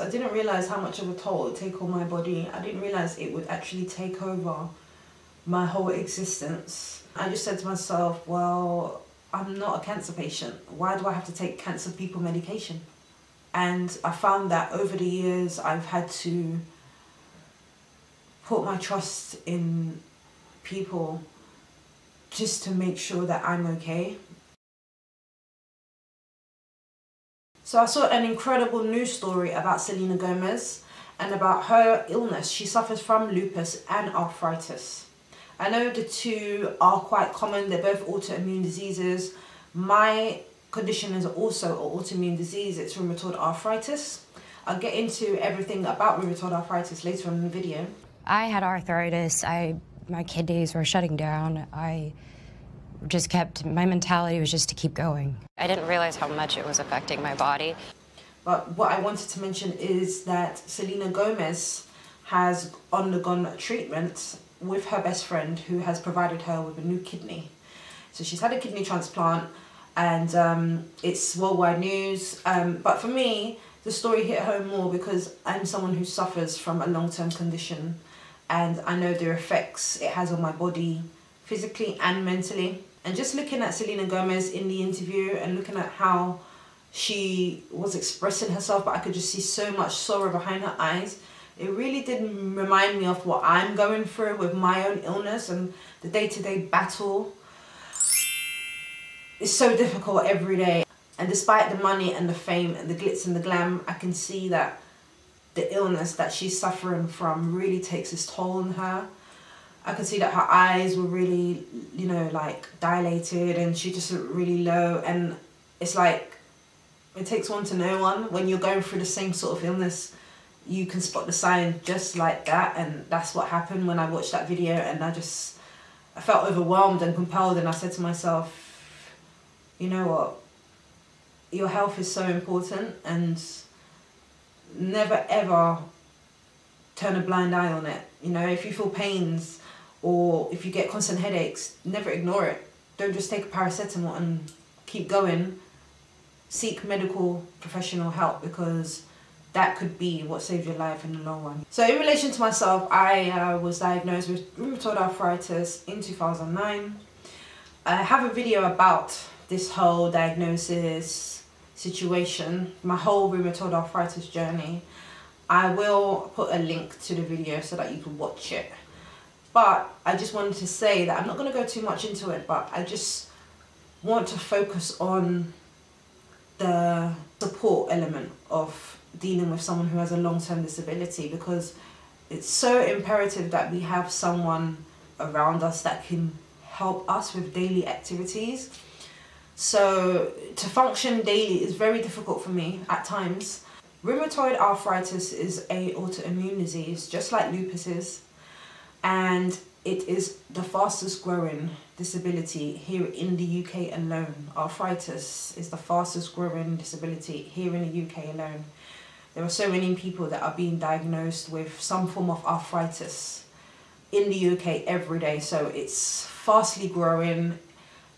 I didn't realise how much of a toll it would take on my body. I didn't realise it would actually take over my whole existence. I just said to myself, well, I'm not a cancer patient. Why do I have to take cancer people medication? And I found that over the years I've had to put my trust in people just to make sure that I'm okay. So I saw an incredible news story about Selena Gomez and about her illness. She suffers from lupus and arthritis. I know the two are quite common, they're both autoimmune diseases. My condition is also an autoimmune disease, it's rheumatoid arthritis. I'll get into everything about rheumatoid arthritis later on in the video. I had arthritis, my kidneys were shutting down. My mentality was just to keep going. I didn't realize how much it was affecting my body. But what I wanted to mention is that Selena Gomez has undergone treatment with her best friend who has provided her with a new kidney. So she's had a kidney transplant and it's worldwide news. But for me, the story hit home more because I'm someone who suffers from a long-term condition and I know the effects it has on my body physically and mentally. And just looking at Selena Gomez in the interview and looking at how she was expressing herself, but I could just see so much sorrow behind her eyes. It really did remind me of what I'm going through with my own illness and the day-to-day battle. It's so difficult every day. And despite the money and the fame and the glitz and the glam, I can see that the illness that she's suffering from really takes its toll on her. I could see that her eyes were really, you know, like dilated and she just looked really low. And it's like, it takes one to know one. When you're going through the same sort of illness, you can spot the sign just like that. And that's what happened when I watched that video. And I felt overwhelmed and compelled. And I said to myself, you know what? Your health is so important and never ever turn a blind eye on it. You know, if you feel pains or if you get constant headaches, never ignore it. Don't just take a paracetamol and keep going. Seek medical professional help because that could be what saves your life in the long run. So in relation to myself, I was diagnosed with rheumatoid arthritis in 2009. I have a video about this whole diagnosis situation, my whole rheumatoid arthritis journey. I will put a link to the video so that you can watch it. But I just wanted to say that I'm not going to go too much into it, but I just want to focus on the support element of dealing with someone who has a long-term disability, because it's so imperative that we have someone around us that can help us with daily activities. So to function daily is very difficult for me at times. Rheumatoid arthritis is an autoimmune disease, just like lupus is, and it is the fastest growing disability here in the UK alone. Arthritis is the fastest growing disability here in the UK alone. There are so many people that are being diagnosed with some form of arthritis in the UK every day, so it's fastly growing.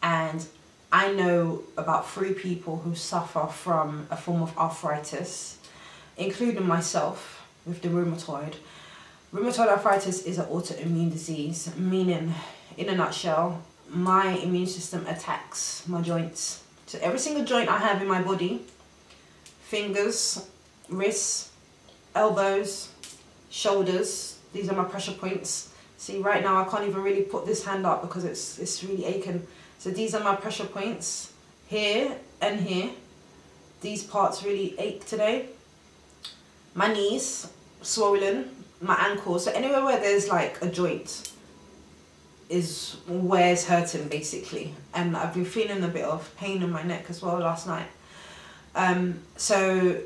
And I know about 3 people who suffer from a form of arthritis, including myself with the rheumatoid. Rheumatoid arthritis is an autoimmune disease, meaning, in a nutshell, my immune system attacks my joints. So every single joint I have in my body, fingers, wrists, elbows, shoulders, these are my pressure points. See, right now I can't even really put this hand up because it's really aching. So these are my pressure points, here and here. These parts really ache today. My knees, swollen, my ankles. So anywhere where there's like a joint is where it's hurting basically. And I've been feeling a bit of pain in my neck as well last night. So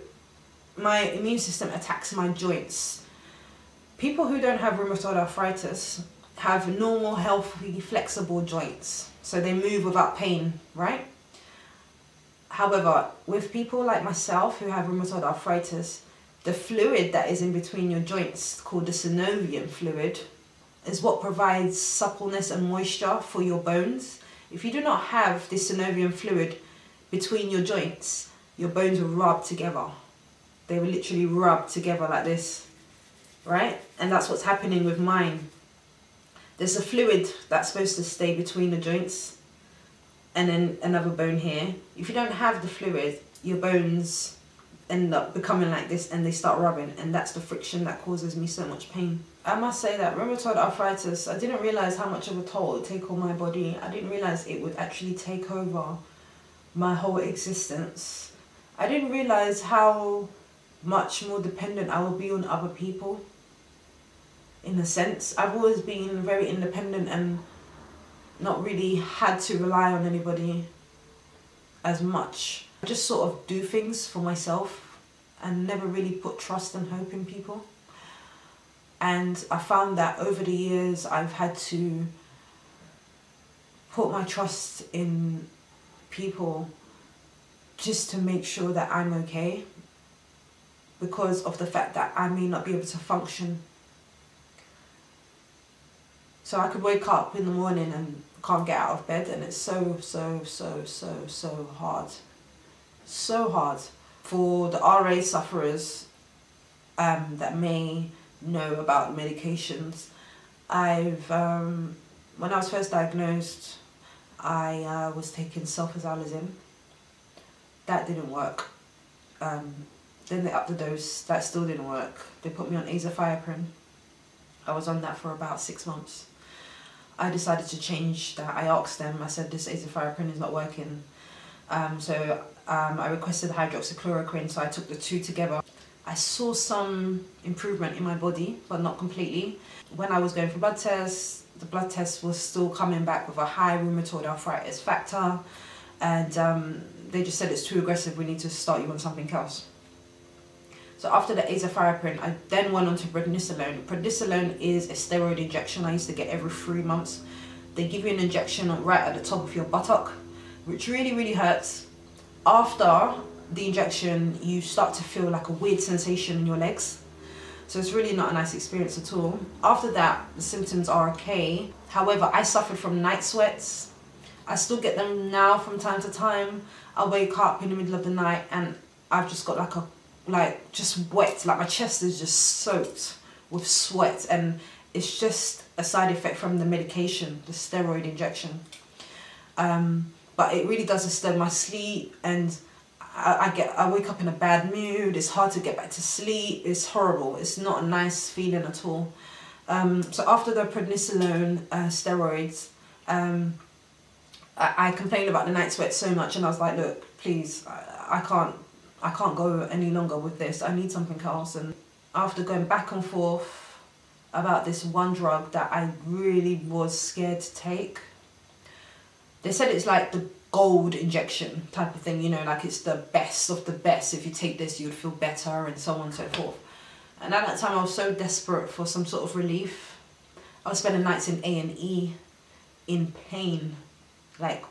my immune system attacks my joints. People who don't have rheumatoid arthritis have normal, healthy, flexible joints. So they move without pain, right? However, with people like myself who have rheumatoid arthritis, the fluid that is in between your joints, called the synovial fluid, is what provides suppleness and moisture for your bones. If you do not have this synovial fluid between your joints, your bones will rub together. They were literally rubbed together like this, right? And that's what's happening with mine. There's a fluid that's supposed to stay between the joints and then another bone here. If you don't have the fluid, your bones end up becoming like this and they start rubbing, and that's the friction that causes me so much pain. I must say that rheumatoid arthritis, I didn't realize how much of a toll it would take on my body. I didn't realize it would actually take over my whole existence. I didn't realize how much more dependent I will be on other people. In a sense, I've always been very independent and not really had to rely on anybody as much. I just sort of do things for myself and never really put trust and hope in people. And I found that over the years I've had to put my trust in people just to make sure that I'm okay, because of the fact that I may not be able to function. So I could wake up in the morning and can't get out of bed, and it's so hard. So hard. For the RA sufferers that may know about medications, when I was first diagnosed, I was taking sulfasalazine. That didn't work. Then they upped the dose. That still didn't work. They put me on azathioprine. I was on that for about 6 months. I decided to change that. I asked them, I said, this azathioprine is not working. I requested hydroxychloroquine, so I took the two together. I saw some improvement in my body, but not completely. When I was going for blood tests, the blood test was still coming back with a high rheumatoid arthritis factor, and they just said it's too aggressive, we need to start you on something else. So after the azathioprine, I then went on to prednisolone. Prednisolone is a steroid injection I used to get every 3 months. They give you an injection right at the top of your buttock, which really hurts. After the injection, you start to feel like a weird sensation in your legs. So it's really not a nice experience at all. After that, the symptoms are okay. However, I suffered from night sweats. I still get them now from time to time. I wake up in the middle of the night and I've just got just wet, like my chest is just soaked with sweat, and it's just a side effect from the medication, the steroid injection. But it really does disturb my sleep, and I wake up in a bad mood. It's hard to get back to sleep. It's horrible. It's not a nice feeling at all. So after the prednisolone steroids, I complained about the night sweat so much, and I was like, look, please, I can't go any longer with this. I need something else. And after going back and forth about this one drug that I really was scared to take, they said it's like the gold injection type of thing, you know, like it's the best of the best. If you take this, you would feel better, and so on and so forth. And at that time, I was so desperate for some sort of relief. I was spending nights in A&E in pain, like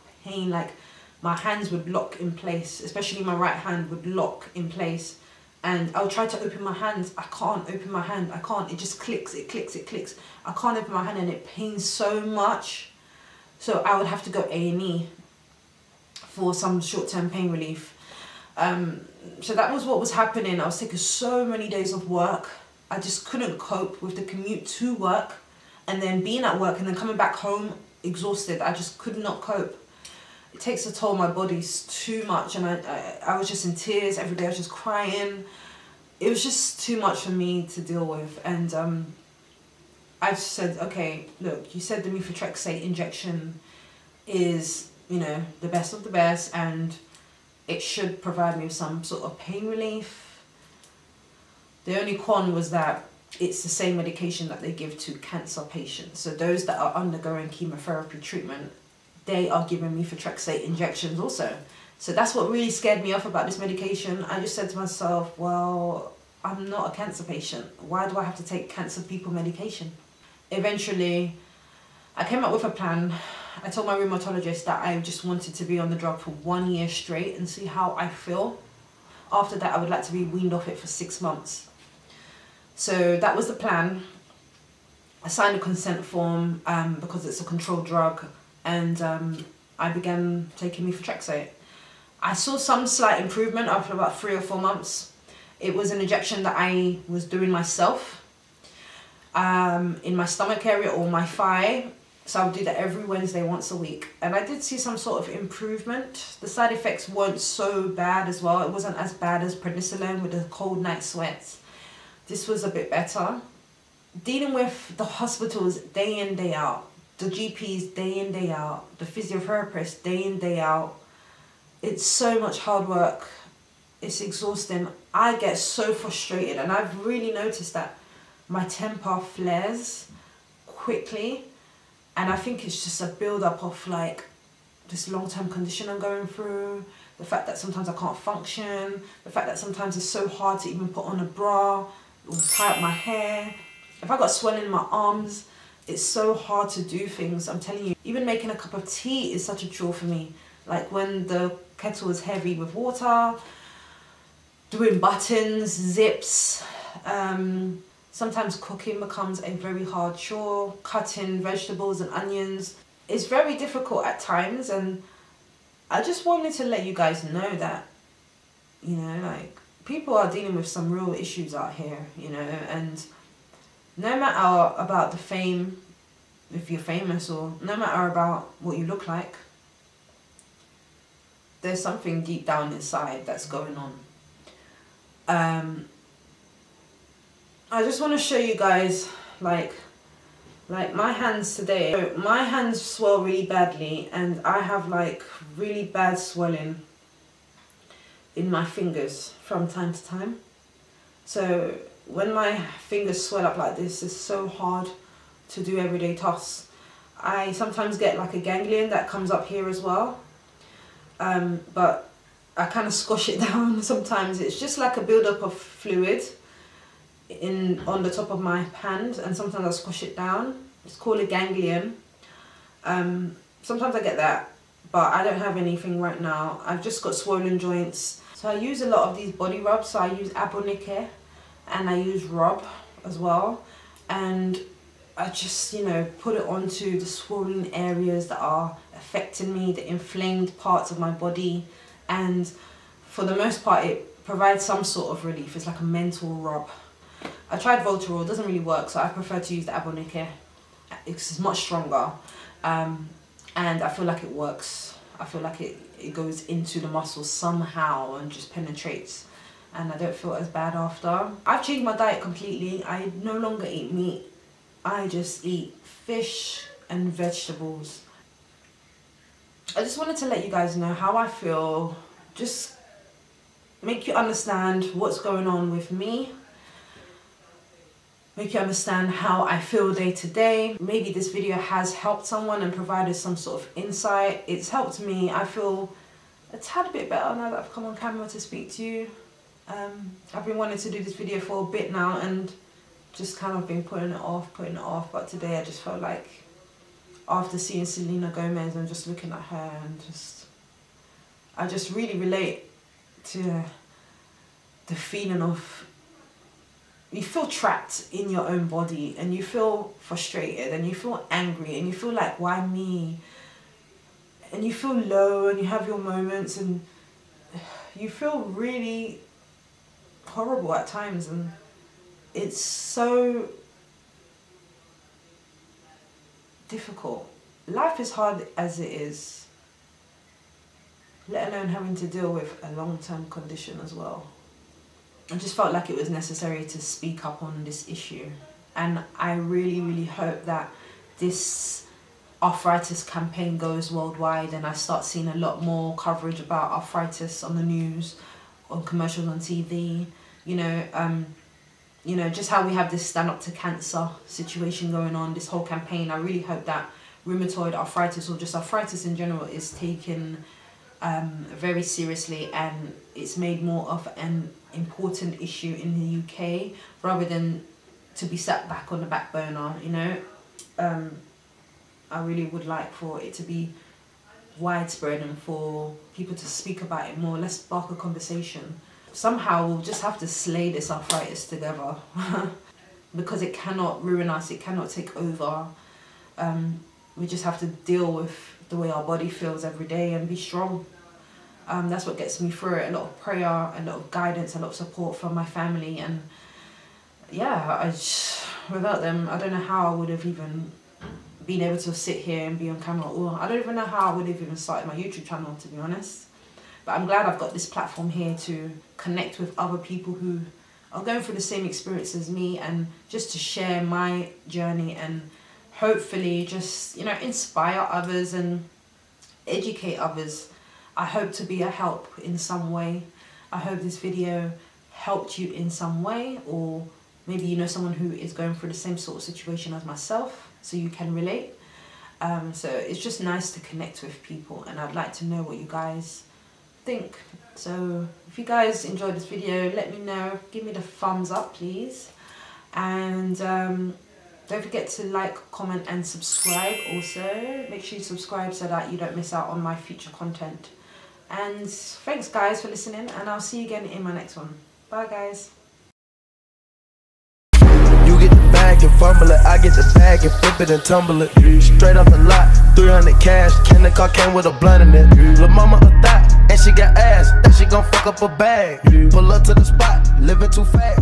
my hands would lock in place, especially my right hand would lock in place. And I would try to open my hands. I can't open my hand. I can't. It just clicks, it clicks, it clicks. I can't open my hand, and it pains so much. So I would have to go A&E for some short-term pain relief. So that was what was happening. I was taking so many days off work. I just couldn't cope with the commute to work, and then being at work and then coming back home exhausted. I just could not cope. It takes a toll on my body too much, and I was just in tears every day. I was just crying. It was just too much for me to deal with, and I just said, okay, look, you said the methotrexate injection is, you know, the best of the best, and it should provide me with some sort of pain relief. The only con was that it's the same medication that they give to cancer patients. So those that are undergoing chemotherapy treatment, they are giving methotrexate injections also. So that's what really scared me off about this medication. I just said to myself, well, I'm not a cancer patient. Why do I have to take cancer people medication? Eventually, I came up with a plan. I told my rheumatologist that I just wanted to be on the drug for 1 year straight and see how I feel. After that, I would like to be weaned off it for 6 months. So that was the plan. I signed a consent form because it's a controlled drug, and I began taking methotrexate. I saw some slight improvement after about 3 or 4 months. It was an injection that I was doing myself in my stomach area or my thigh. So I would do that every Wednesday, once a week. And I did see some sort of improvement. The side effects weren't so bad as well. It wasn't as bad as prednisolone with the cold night sweats. This was a bit better. Dealing with the hospitals day in, day out. The GPs day in, day out. The physiotherapists day in, day out. It's so much hard work. It's exhausting. I get so frustrated, and I've really noticed that my temper flares quickly. And I think it's just a build-up of like this long-term condition I'm going through, the fact that sometimes I can't function, the fact that sometimes it's so hard to even put on a bra or tie up my hair. If I got swelling in my arms, it's so hard to do things. I'm telling you, even making a cup of tea is such a chore for me. Like when the kettle is heavy with water, doing buttons, zips, sometimes cooking becomes a very hard chore. Cutting vegetables and onions is very difficult at times, and I just wanted to let you guys know that, you know, like, people are dealing with some real issues out here, you know, and no matter about the fame, if you're famous, or no matter about what you look like, there's something deep down inside that's going on. I just want to show you guys, like my hands today. So my hands swell really badly, and I have like really bad swelling in my fingers from time to time. So when my fingers swell up like this, it's so hard to do everyday tasks. I sometimes get like a ganglion that comes up here as well, but I kind of squash it down. Sometimes it's just like a build-up of fluid on the top of my hand, and sometimes I squash it down. It's called a ganglion. Sometimes I get that, but I don't have anything right now. I've just got swollen joints. So I use a lot of these body rubs. So I use abonike and I use rub as well, and I just, you know, put it onto the swollen areas that are affecting me, the inflamed parts of my body, and for the most part it provides some sort of relief. It's like a mental rub. I tried Voltarol, it doesn't really work, so I prefer to use the abonike. It's much stronger, and I feel like it works. I feel like it goes into the muscles somehow and just penetrates, and I don't feel as bad after. I've changed my diet completely. I no longer eat meat. I just eat fish and vegetables. I just wanted to let you guys know how I feel, just make you understand what's going on with me, make you understand how I feel day to day. Maybe this video has helped someone and provided some sort of insight. It's helped me. I feel a tad bit better now that I've come on camera to speak to you. I've been wanting to do this video for a bit now and just kind of been putting it off, but today I just felt like, after seeing Selena Gomez and just looking at her, and I just really relate to the feeling of, you feel trapped in your own body, and you feel frustrated, and you feel angry, and you feel like, why me? And you feel low, and you have your moments, and you feel really horrible at times, and it's so difficult. Life is hard as it is, let alone having to deal with a long-term condition as well. I just felt like it was necessary to speak up on this issue, and I really hope that this arthritis campaign goes worldwide, and I start seeing a lot more coverage about arthritis on the news, on commercials on TV, you know, just how we have this stand up to cancer situation going on, this whole campaign. I really hope that rheumatoid arthritis, or just arthritis in general, is taken very seriously, and it's made more of an important issue in the UK rather than to be sat back on the back burner, you know. I really would like for it to be widespread and for people to speak about it more. Let's spark a conversation. Somehow we'll just have to slay this arthritis together because it cannot ruin us, it cannot take over. We just have to deal with the way our body feels every day and be strong. That's what gets me through it. A lot of prayer, a lot of guidance, a lot of support from my family. And yeah, without them, I don't know how I would have even been able to sit here and be on camera, or I don't even know how I would have even started my YouTube channel, to be honest. But I'm glad I've got this platform here to connect with other people who are going through the same experience as me, and just to share my journey and hopefully just, you know, inspire others and educate others. I hope to be a help in some way. I hope this video helped you in some way, or maybe you know someone who is going through the same sort of situation as myself, so you can relate. So it's just nice to connect with people, and I'd like to know what you guys think. So if you guys enjoyed this video, let me know. Give me the thumbs up, please. And don't forget to like, comment and subscribe also. Make sure you subscribe so that you don't miss out on my future content. And thanks guys for listening, and I'll see you again in my next one. Bye guys. You get the bag and fumble it, I get the bag and flip it and tumble it. Straight off the lot, 300 cash, can the car came with a blunt in it. Lil' mama a thot, and she got ass, and she gon' fuck up a bag. Pull up to the spot, living too fast.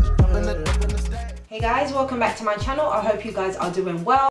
Hey guys, welcome back to my channel. I hope you guys are doing well.